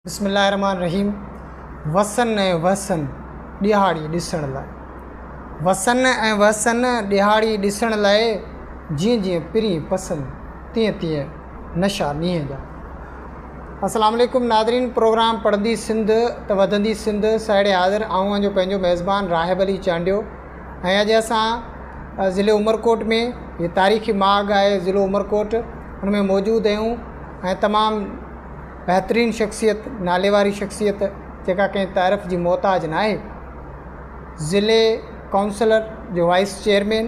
बिस्मिल्लाहिर्रहमानिर्रहीम। वसन ऐं वसन ॾिहाड़ी ॾिसण लाइ, वसन ऐं वसन ॾिहाड़ी ॾिसण लाइ, जीअं जीअं पिरी पसंदि तीअं तीअं नशा ॾींहं जा। अस्सलाम वालेकुम नादरीन, प्रोग्राम पढ़ंदी सिंध त वधंदी सिंध साइड हाज़िर आऊं जो पंहिंजो मेज़बान राहिब अली चांडियो। ऐं अॼु असां ज़िले उमरकोट में, ये तारीख़ी माग आहे ज़िलो उमरकोट, हुन में मौजूदु आहियूं ऐं तमामु बहितरीन शख्सियत, नाले वारी शख्सियत जेका कंहिं तारीफ़ जी मोहताज न आहे, ज़िले काउंसलर जो वाइस चेयरमैन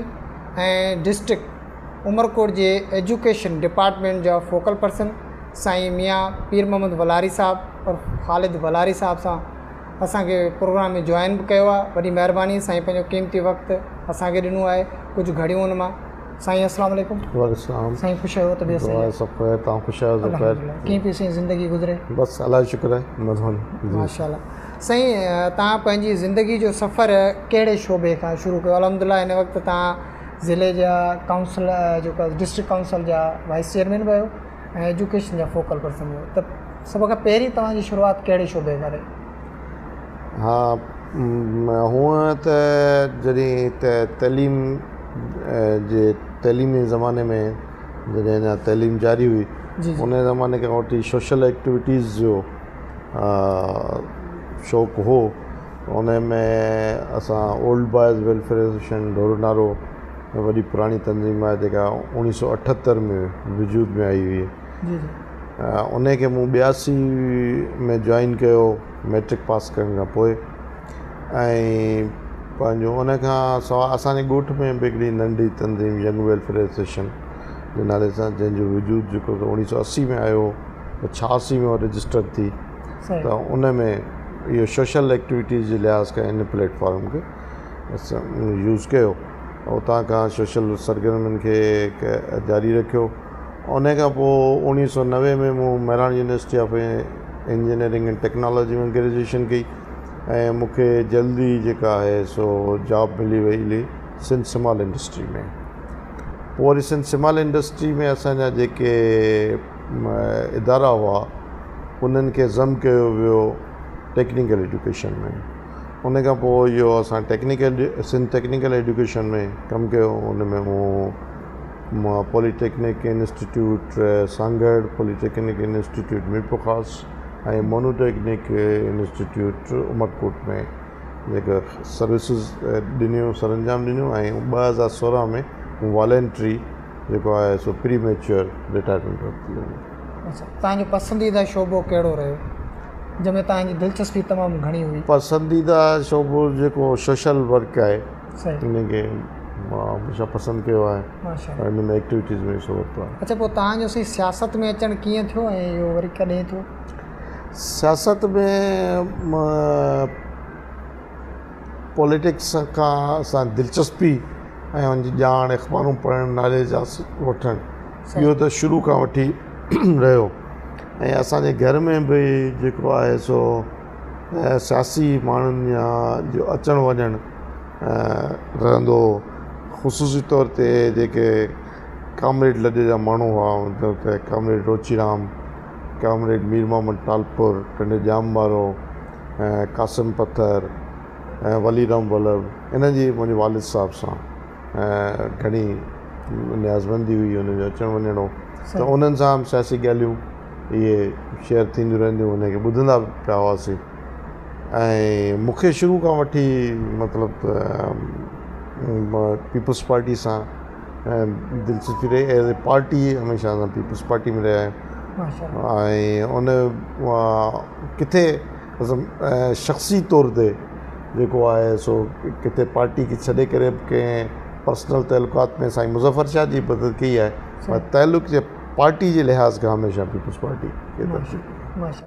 ऐं डिस्ट्रिक्ट उमरकोट जे एजुकेशन डिपार्टमेंट जा फोकल पर्सन साईं मियाँ पीर मोहम्मद वलारी साहब और ख़ालिद वलारी साहब सां असांखे प्रोग्राम में जॉइन बि कयो आहे। वॾी महिरबानी, साईं पंहिंजो क़ीमती वक़्तु असांखे ॾिनो आहे, कुझु घड़ियूं हुन मां। साईं अस्सलाम वालेकुम। वालेकुम। साईं ख़ुशि आहियो? तबियत सही आहे? सब खैर, तव्हां ख़ुशि आहियो? कीअं पई साईं ज़िंदगी गुज़रे? बस अल्लाह जो शुक्र आहे, महिरबानी। माशाल्लाह। साईं तव्हां पंहिंजी ज़िंदगी जो सफ़र कहिड़े शोबे खां शुरू कयो? अल्हम्दुलिल्लाह हिन वक़्तु तव्हां ज़िले जा काउंसिल जेको डिस्ट्रिक्ट काउंसिल जा वाइस चेयरमैन बि आहियो ऐं एजुकेशन जा फोकल पर्सन आहियो, त सभ खां पहिरीं तव्हांजी शुरूआति कहिड़े शोबे खां रही? हा, हूअं त जॾहिं तइलीम जे तइलीमी ज़माने में जॾहिं अञा तइलीम जारी हुई, उन ज़माने खां वठी सोशल एक्टिविटीज़ जो शौक़ु हो। उन में असां ओल्ड बॉयज़ वेलफेयर एसोसिएशन ढोरनारो वॾी पुराणी तंज़ीम आहे जेका 1978 में वजूद में आई हुई। उन खे मूं 82 में जॉइन कयो मैट्रिक पास करण खां पोइ। ऐं पंहिंजो उन खां सवाइ असांजे ॻोठ में बि हिकिड़ी नंढी तंज़ीम यंग वेलफेयर एसोसिएशन जे नाले सां, जंहिंजो वजूद जेको 1980 में आयो, 86 में रजिस्टर थी, त उन में इहो सोशल एक्टिविटीज़ जे लिहाज़ खां इन प्लेटफॉर्म खे असां यूज़ कयो। उतां खां सोशल सरगर्मियुनि खे जारी रखियो। उन खां पोइ 1990 में मूं Mehran university of engineering and technology में ग्रेजुएशन कई ऐं मूंखे जल्दी जेका आहे सो जॉब मिली वई सिंध सिमाल इंडस्ट्री में। पोइ वरी सिंध सिमाल इंडस्ट्री में असांजा जेके इदारा हुआ उन्हनि खे ज़म कयो वियो टेक्निकल एजुकेशन में। उन खां पोइ इहो असां सिंध टेक्निकल एजुकेशन में कमु कयो। उन में मां polytechnic institute Sanghar, polytechnic institute Mirpur ऐं मोनोटेक्निक इंस्टीट्यूट उमरकोट में जेका सर्विसिस ॾिनियूं, सरंजाम ॾिनियूं। ऐं 2016 में वॉलेंट्री जेको आहे सो प्री मैच्योर रिटायरमेंट वरिती। अच्छा, तव्हांजो पसंदीदा शोबो कहिड़ो रहियो जंहिंमें तव्हांजी दिलचस्पी तमामु घणी हुई? पसंदीदा शोबो जेको सोशल वर्क आहे, इनखे मां हमेशह पसंदि कयो आहे ऐं इन में एक्टिविटीज़ में हिसो वरितो आहे। अच्छा, पोइ तव्हांजो साईं सियासत में अचणु कीअं थियो ऐं इहो वरी कॾहिं थियो? सियासत में पॉलिटिक्स खां असां दिलचस्पी ऐं हुनजी ॼाण, अख़बारूं पढ़णु, नॉलेज वठणु, इहो त शुरू खां वठी रहियो। ऐं असांजे घर में बि जेको आहे सो सियासी माण्हुनि या जो अचणु वञणु रहंदो। ख़ुशूसी तौर ते जेके कामरेड लॾे जा माण्हू हुआ, मतिलबु त कामरेड रोचीराम, कामरेड मीर मोहम्मद टालपुर, टंडे जाम वारो, कासिम पत्थर ऐं वलीराम वल्लभ, इन्हनि जी मुंहिंजे वालिद साहब सां घणी नियाज़बंदी हुई हुनजो अचणु वञणो। त उन्हनि सां सियासी ॻाल्हियूं इहे शेयर थींदियूं रहंदियूं, उनखे ॿुधंदा पिया हुआसीं। ऐं मूंखे शुरू खां वठी मतिलबु पीपल्स पार्टी सां दिलचस्पी रही। एज़ ए पार्टी हमेशह असां पीपल्स पार्टी में रहिया आहियूं। ऐं उन किथे शख़्सी तौर ते जेको आहे सो किथे पार्टी खे छॾे करे कंहिं पर्सनल तइलुकात में साईं मुज़फ़र शाह जी मदद कई आहे, पर तइलुक़ जे पार्टी जे लिहाज़ खां हमेशह पीपल्स पार्टी खे तरजीह।